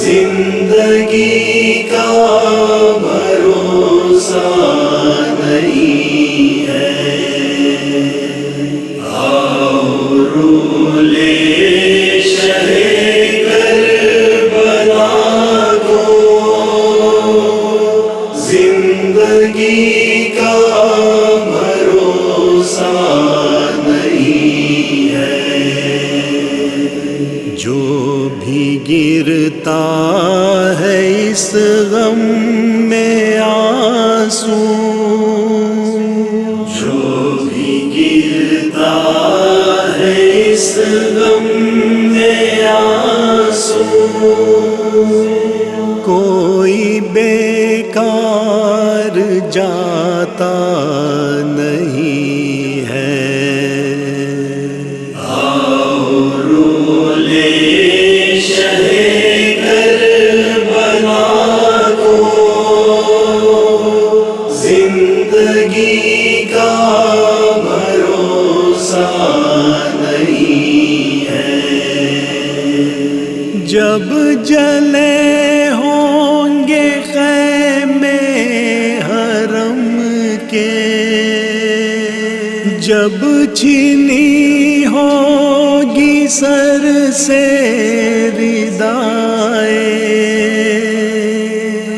زندگی کا بھروسہ نہیں ہے، آؤ رو لے شہ کربلا کو، زندگی کا بھروسہ نہیں ہے۔ جو بھی گرتا ہے اس غم میں آنسو، جو بھی گرتا ہے اس غم میں آنسو، کوئی بیکار جاتا نہیں ہے، آؤ رو لے شہ زندگی کا بھروسہ نہیں ہے۔ جب جلے ہوں گے خیمے حرم کے، جب چھینی ہوگی سر سے ردائے،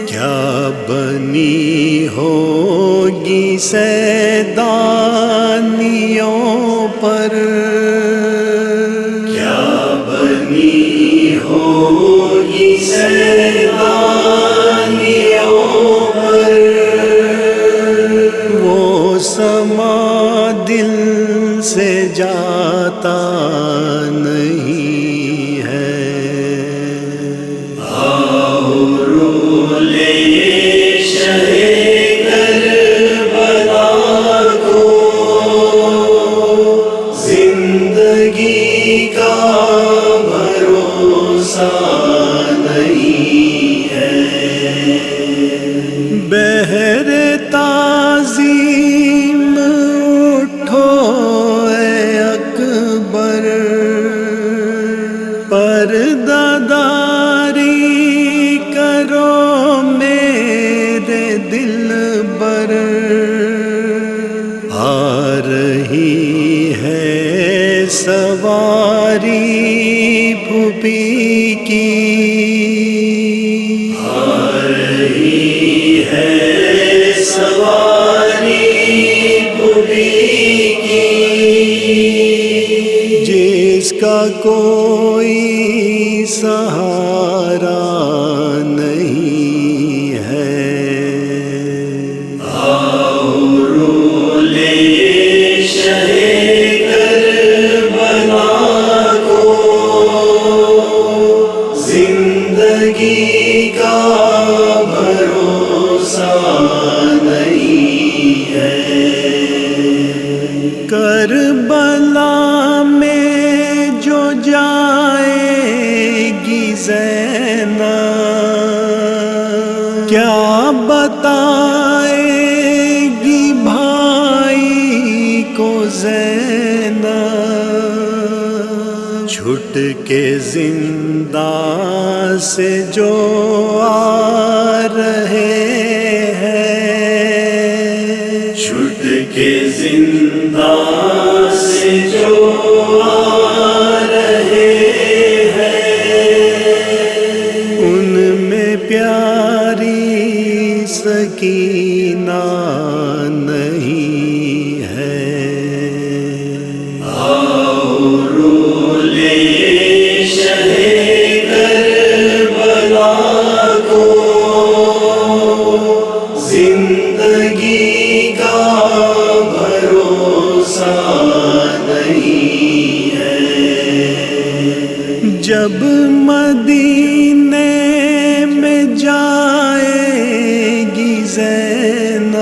کیا بنی ہوگی سیدانیوں پر، کیا بنی ہوگی سیدانیوں پر، وہ سما دل سے جاتا نہیں ہے، آؤ رو لے شہ کربلا کو، زندگی کا بھروسہ نہیں ہے۔ بہر تعظیم اٹھو اے اکبر، پردہ داری کرو میرے دل بر، آ رہی ہے سواری پھوپھی کی، آ رہی ہے سواری پھوپھی کی، جس کا کوئی سہارا نہیں ہے، آؤ رو لے شہ کربلا کو، زندگی کا بھروسہ نہیں ہے۔ کربلا میں جو جائے گی زینب، کیا بتائے گی بھائی کو زینب، چھٹ کے زندہ سے جو آ رہے ہیں، چھٹ کے زندہ سے جو آ رہے ہیں، ان میں پیاری سکینہ نہیں ہے، آؤ رو لے شہ کربلا کو، زندگی کا بھروسہ نہیں ہے۔ جب مدینے میں جائے گی زینب،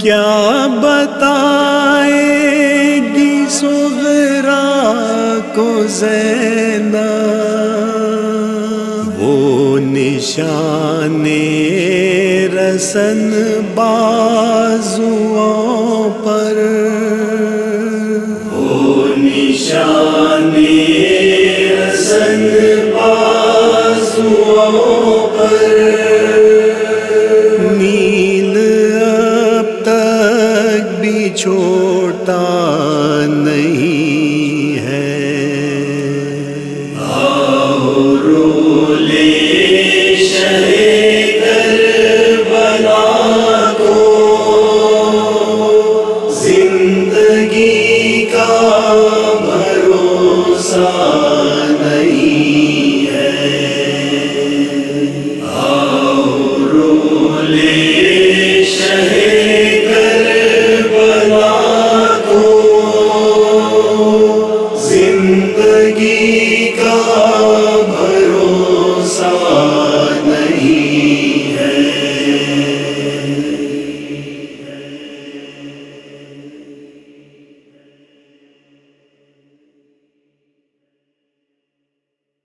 کیا بتائے گی صغرا کو زینب، وہ نشان رسن بازوؤں پر، ہو نشان رسن بازوؤں پر، نیل اب تک بھی چھوٹا نہیں ہے، آؤ رو لے شہ کربلا کو، زندگی کا بھروسہ